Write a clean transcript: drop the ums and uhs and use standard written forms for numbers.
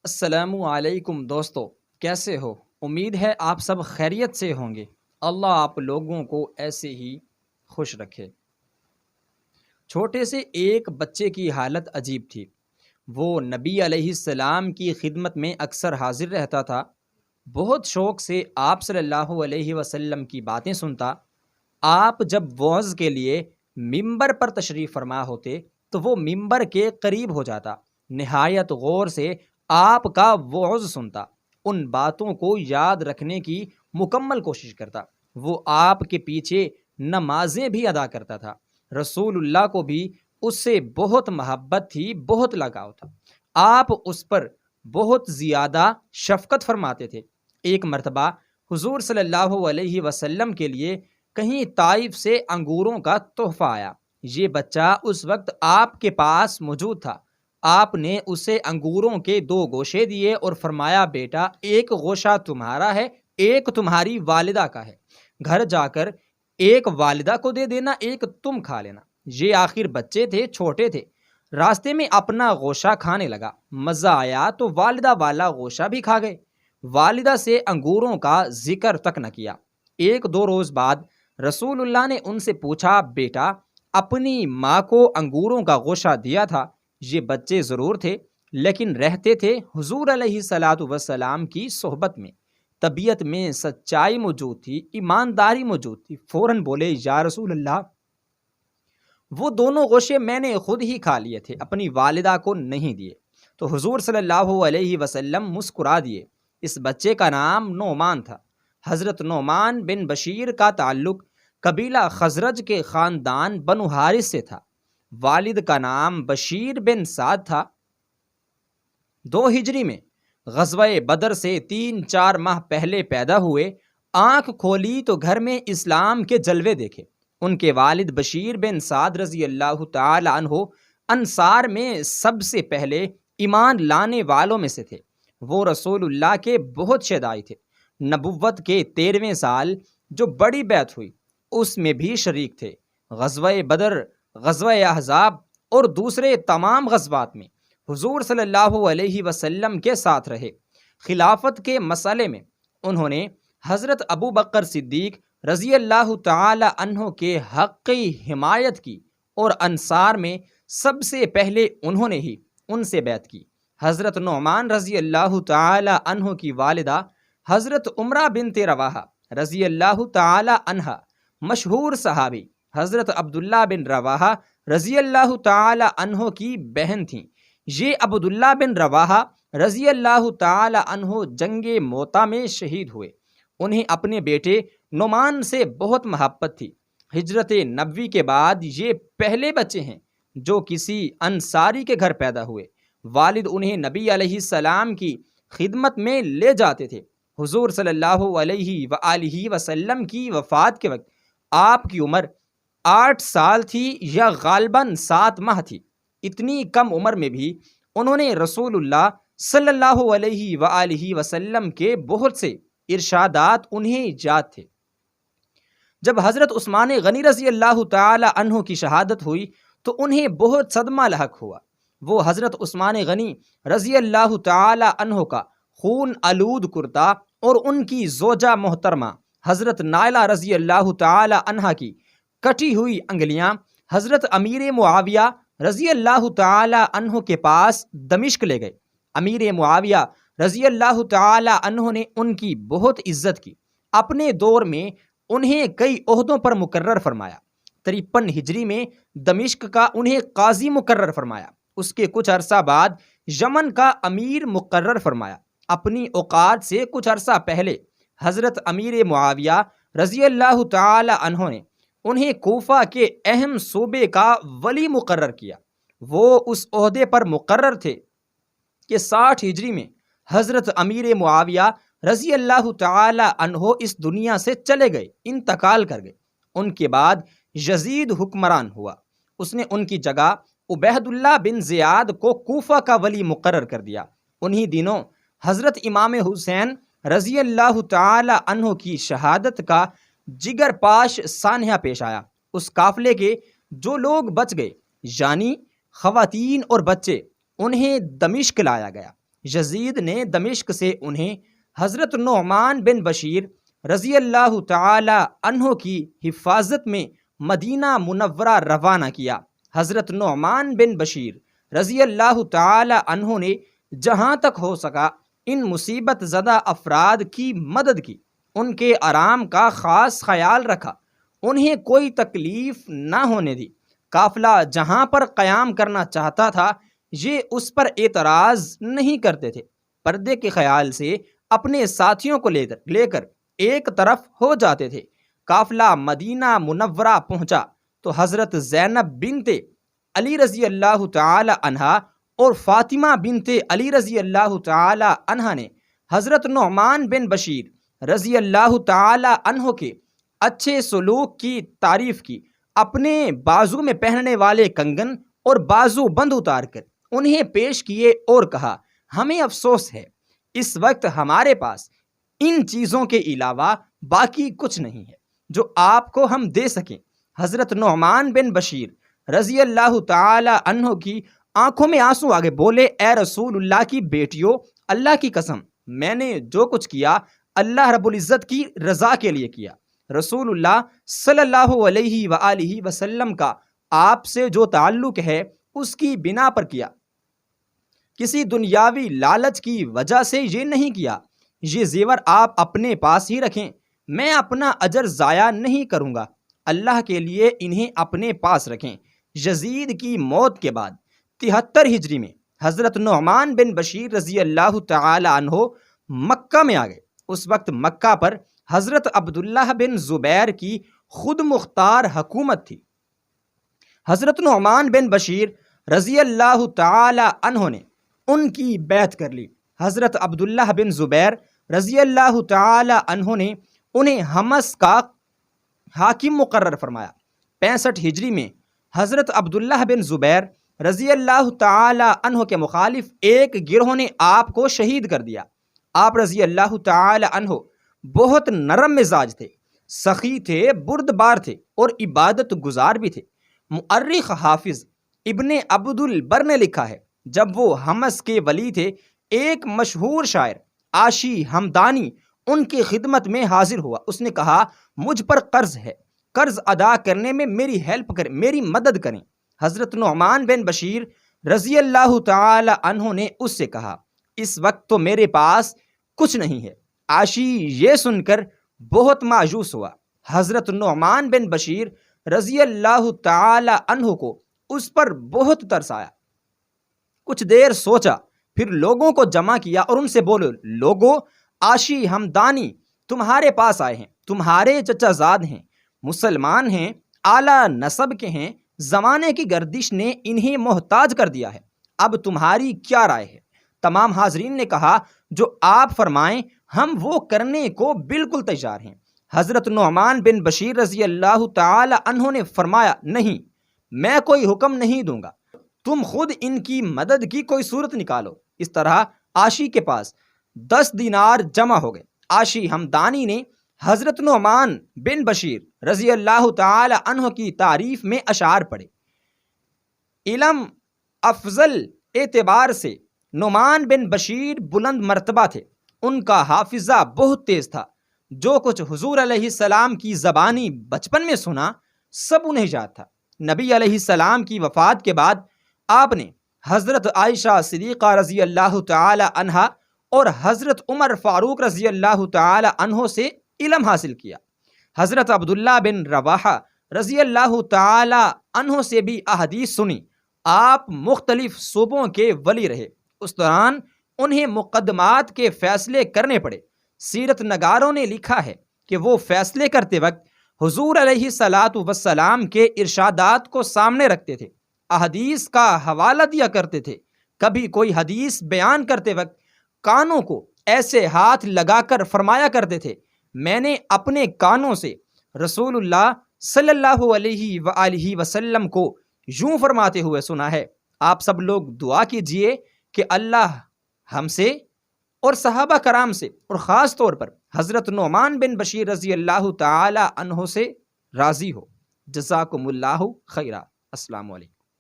السلام علیکم دوستو، کیسے ہو؟ امید ہے آپ سب خیریت سے ہوں گے۔ اللہ آپ لوگوں کو ایسے ہی خوش رکھے۔ چھوٹے سے ایک بچے کی حالت عجیب تھی۔ وہ نبی علیہ السلام کی خدمت میں اکثر حاضر رہتا تھا، بہت شوق سے آپ صلی اللہ علیہ وسلم کی باتیں سنتا۔ آپ جب وعظ کے لیے ممبر پر تشریف فرما ہوتے تو وہ ممبر کے قریب ہو جاتا، نہایت غور سے آپ کا وعظ سنتا، ان باتوں کو یاد رکھنے کی مکمل کوشش کرتا۔ وہ آپ کے پیچھے نمازیں بھی ادا کرتا تھا۔ رسول اللہ کو بھی اس سے بہت محبت تھی، بہت لگاؤ تھا۔ آپ اس پر بہت زیادہ شفقت فرماتے تھے۔ ایک مرتبہ حضور صلی اللہ علیہ وسلم کے لیے کہیں طائف سے انگوروں کا تحفہ آیا۔ یہ بچہ اس وقت آپ کے پاس موجود تھا۔ آپ نے اسے انگوروں کے 2 گوشے دیے اور فرمایا، بیٹا ایک گوشہ تمہارا ہے، ایک تمہاری والدہ کا ہے، گھر جا کر ایک والدہ کو دے دینا، ایک تم کھا لینا۔ یہ آخر بچے تھے، چھوٹے تھے، راستے میں اپنا گوشہ کھانے لگا، مزہ آیا تو والدہ والا گوشہ بھی کھا گئے۔ والدہ سے انگوروں کا ذکر تک نہ کیا۔ 1-2 روز بعد رسول اللہ نے ان سے پوچھا، بیٹا اپنی ماں کو انگوروں کا گوشہ دیا تھا؟ یہ بچے ضرور تھے لیکن رہتے تھے حضور علیہ الصلاۃ والسلام کی صحبت میں، طبیعت میں سچائی موجود تھی، ایمانداری موجود تھی۔ فوراً بولے، یا رسول اللہ، وہ دونوں گوشے میں نے خود ہی کھا لیے تھے، اپنی والدہ کو نہیں دیے۔ تو حضور صلی اللہ علیہ وسلم مسکرا دیے۔ اس بچے کا نام نعمان تھا۔ حضرت نعمان بن بشیر کا تعلق قبیلہ خزرج کے خاندان بنو حارث سے تھا۔ والد کا نام بشیر بن سعد تھا۔ 2 ہجری میں غزوہ بدر سے 3-4 ماہ پہلے پیدا ہوئے۔ آنکھ کھولی تو گھر میں اسلام کے جلوے دیکھے۔ ان کے والد بشیر بن سعد رضی اللہ تعالی عنہ انصار میں سب سے پہلے ایمان لانے والوں میں سے تھے۔ وہ رسول اللہ کے بہت شیدائی تھے۔ نبوت کے 13ویں سال جو بڑی بیعت ہوئی اس میں بھی شریک تھے۔ غزوہ بدر، غزوہ احزاب اور دوسرے تمام غزوات میں حضور صلی اللہ علیہ وسلم کے ساتھ رہے۔ خلافت کے مسئلے میں انہوں نے حضرت ابو بکر صدیق رضی اللہ تعالی عنہ کے حقی حمایت کی اور انصار میں سب سے پہلے انہوں نے ہی ان سے بیعت کی۔ حضرت نعمان رضی اللہ تعالی عنہ کی والدہ حضرت عمرہ بنت رواحہ رضی اللہ تعالی عنہ مشہور صحابی حضرت عبداللہ بن رواحہ رضی اللہ تعالی عنہ کی بہن تھیں۔ یہ عبداللہ بن رواحہ رضی اللہ تعالی عنہ جنگ موتا میں شہید ہوئے۔ انہیں اپنے بیٹے نعمان سے بہت محبت تھی۔ ہجرت نبوی کے بعد یہ پہلے بچے ہیں جو کسی انصاری کے گھر پیدا ہوئے۔ والد انہیں نبی علیہ السلام کی خدمت میں لے جاتے تھے۔ حضور صلی اللہ علیہ وآلہ وسلم کی وفات کے وقت آپ کی عمر 8 سال تھی یا غالباً 7 ماہ تھی۔ اتنی کم عمر میں بھی انہوں نے رسول اللہ صلی اللہ علیہ وآلہ وسلم کے بہت سے ارشادات انہیں یاد تھے۔ جب حضرت عثمان غنی رضی اللہ تعالی عنہ کی شہادت ہوئی تو انہیں بہت صدمہ لاحق ہوا۔ وہ حضرت عثمان غنی رضی اللہ تعالی عنہ کا خون آلود کرتا اور ان کی زوجہ محترمہ حضرت نائلہ رضی اللہ تعالی عنہ کی کٹی ہوئی انگلیاں حضرت امیر معاویہ رضی اللہ تعالی عنہ کے پاس دمشق لے گئے۔ امیر معاویہ رضی اللہ تعالی عنہ نے ان کی بہت عزت کی۔ اپنے دور میں انہیں کئی عہدوں پر مقرر فرمایا۔ 53 ہجری میں دمشق کا انہیں قاضی مقرر فرمایا۔ اس کے کچھ عرصہ بعد یمن کا امیر مقرر فرمایا۔ اپنی اوقات سے کچھ عرصہ پہلے حضرت امیر معاویہ رضی اللہ تعالی عنہ نے انہیں کوفہ کے اہم صوبے کا ولی مقرر کیا۔ وہ اس عہدے پر مقرر تھے کہ 60 ہجری میں حضرت امیر معاویہ رضی اللہ تعالی عنہ اس دنیا سے چلے گئے، انتقال کر گئے۔ ان کے بعد یزید حکمران ہوا۔ اس نے ان کی جگہ عبید اللہ بن زیاد کو کوفہ کا ولی مقرر کر دیا۔ انہی دنوں حضرت امام حسین رضی اللہ تعالی عنہ کی شہادت کا جگر پاش سانحہ پیش آیا۔ اس قافلے کے جو لوگ بچ گئے یعنی خواتین اور بچے، انہیں دمشق لایا گیا۔ یزید نے دمشق سے انہیں حضرت نعمان بن بشیر رضی اللہ تعالی عنہ کی حفاظت میں مدینہ منورہ روانہ کیا۔ حضرت نعمان بن بشیر رضی اللہ تعالی عنہ نے جہاں تک ہو سکا ان مصیبت زدہ افراد کی مدد کی، ان کے آرام کا خاص خیال رکھا، انہیں کوئی تکلیف نہ ہونے دی۔ قافلہ جہاں پر قیام کرنا چاہتا تھا یہ اس پر اعتراض نہیں کرتے تھے، پردے کے خیال سے اپنے ساتھیوں کو لے کر ایک طرف ہو جاتے تھے۔ قافلہ مدینہ منورہ پہنچا تو حضرت زینب بنت علی رضی اللہ تعالی عنہا اور فاطمہ بنت علی رضی اللہ تعالی عنہا نے حضرت نعمان بن بشیر رضی اللہ تعالی عنہ کے اچھے سلوک کی تعریف کی۔ اپنے بازو میں پہننے والے کنگن اور بازو بند اتار کر انہیں پیش کیے اور کہا، ہمیں افسوس ہے اس وقت ہمارے پاس ان چیزوں کے علاوہ باقی کچھ نہیں ہے جو آپ کو ہم دے سکیں۔ حضرت نعمان بن بشیر رضی اللہ تعالی عنہ کی آنکھوں میں آنسو آگے بولے، اے رسول اللہ کی بیٹیوں، اللہ کی قسم میں نے جو کچھ کیا اللہ رب العزت کی رضا کے لیے کیا۔ رسول اللہ صلی اللہ علیہ وآلہ وسلم کا آپ سے جو تعلق ہے اس کی بنا پر کیا، کسی دنیاوی لالچ کی وجہ سے یہ نہیں کیا۔ یہ زیور آپ اپنے پاس ہی رکھیں، میں اپنا اجر ضائع نہیں کروں گا، اللہ کے لیے انہیں اپنے پاس رکھیں۔ یزید کی موت کے بعد 73 ہجری میں حضرت نعمان بن بشیر رضی اللہ تعالی عنہ مکہ میں آ گئے۔ اس وقت مکہ پر حضرت عبداللہ بن زبیر کی خود مختار حکومت تھی۔ حضرت نعمان بن بشیر رضی اللہ تعالی عنہ نے ان کی بیعت کر لی۔ حضرت عبداللہ بن زبیر رضی اللہ تعالی عنہ نے انہیں حمص کا حاکم مقرر فرمایا۔ 65 ہجری میں حضرت عبداللہ بن زبیر رضی اللہ تعالی عنہ کے مخالف ایک گروہ نے آپ کو شہید کر دیا۔ آپ رضی اللہ تعالی عنہ بہت نرم مزاج تھے، سخی تھے، بردبار تھے اور عبادت گزار بھی تھے۔ مؤرخ حافظ ابن عبد البر نے لکھا ہے، جب وہ حمص کے ولی تھے ایک مشہور شاعر عاشی ہمدانی ان کی خدمت میں حاضر ہوا۔ اس نے کہا، مجھ پر قرض ہے، قرض ادا کرنے میں میری ہیلپ کریں، میری مدد کریں۔ حضرت نعمان بن بشیر رضی اللہ تعالی عنہ نے اس سے کہا، اس وقت تو میرے پاس کچھ نہیں ہے۔ عاشی یہ سن کر بہت مایوس ہوا۔ حضرت نعمان بن بشیر رضی اللہ تعالی عنہ کو اس پر بہت ترس آیا۔ کچھ دیر سوچا، پھر لوگوں کو جمع کیا اور ان سے بولو، لوگو، عاشی ہمدانی تمہارے پاس آئے ہیں، تمہارے چچا زاد ہیں، مسلمان ہیں، اعلیٰ نسب کے ہیں، زمانے کی گردش نے انہیں محتاج کر دیا ہے، اب تمہاری کیا رائے ہے؟ تمام حاضرین نے کہا، جو آپ فرمائیں ہم وہ کرنے کو بالکل تیار ہیں۔ حضرت نعمان بن بشیر رضی اللہ تعالی عنہ نے فرمایا، نہیں، میں کوئی حکم نہیں دوں گا، تم خود ان کی مدد کی کوئی صورت نکالو۔ اس طرح عاشی کے پاس 10 دینار جمع ہو گئے۔ عاشی ہمدانی نے حضرت نعمان بن بشیر رضی اللہ تعالی عنہ کی تعریف میں اشعار پڑھے۔ علم افضل اعتبار سے نعمان بن بشیر بلند مرتبہ تھے، ان کا حافظہ بہت تیز تھا، جو کچھ حضور علیہ السلام کی زبانی بچپن میں سنا سب انہیں یاد تھا۔ نبی علیہ السلام کی وفات کے بعد آپ نے حضرت عائشہ صدیقہ رضی اللہ تعالی عنہا اور حضرت عمر فاروق رضی اللہ تعالی عنہ سے علم حاصل کیا۔ حضرت عبداللہ بن رواحہ رضی اللہ تعالی عنہ سے بھی احادیث سنی۔ آپ مختلف صوبوں کے ولی رہے، اس دوران انہیں مقدمات کے فیصلے کرنے پڑے۔ سیرت نگاروں نے لکھا ہے کہ وہ فیصلے کرتے وقت حضور علیہ الصلاۃ والسلام کے ارشادات کو سامنے رکھتے تھے، احادیث کا حوالہ دیا کرتے تھے۔ کبھی کوئی حدیث بیان کرتے وقت کانوں کو ایسے ہاتھ لگا کر فرمایا کرتے تھے، میں نے اپنے کانوں سے رسول اللہ صلی اللہ علیہ وآلہ وسلم کو یوں فرماتے ہوئے سنا ہے۔ آپ سب لوگ دعا کیجئے کہ اللہ ہم سے اور صحابہ کرام سے اور خاص طور پر حضرت نعمان بن بشیر رضی اللہ تعالی عنہ سے راضی ہو۔ جزاکم اللہ خیرا۔ السلام علیکم۔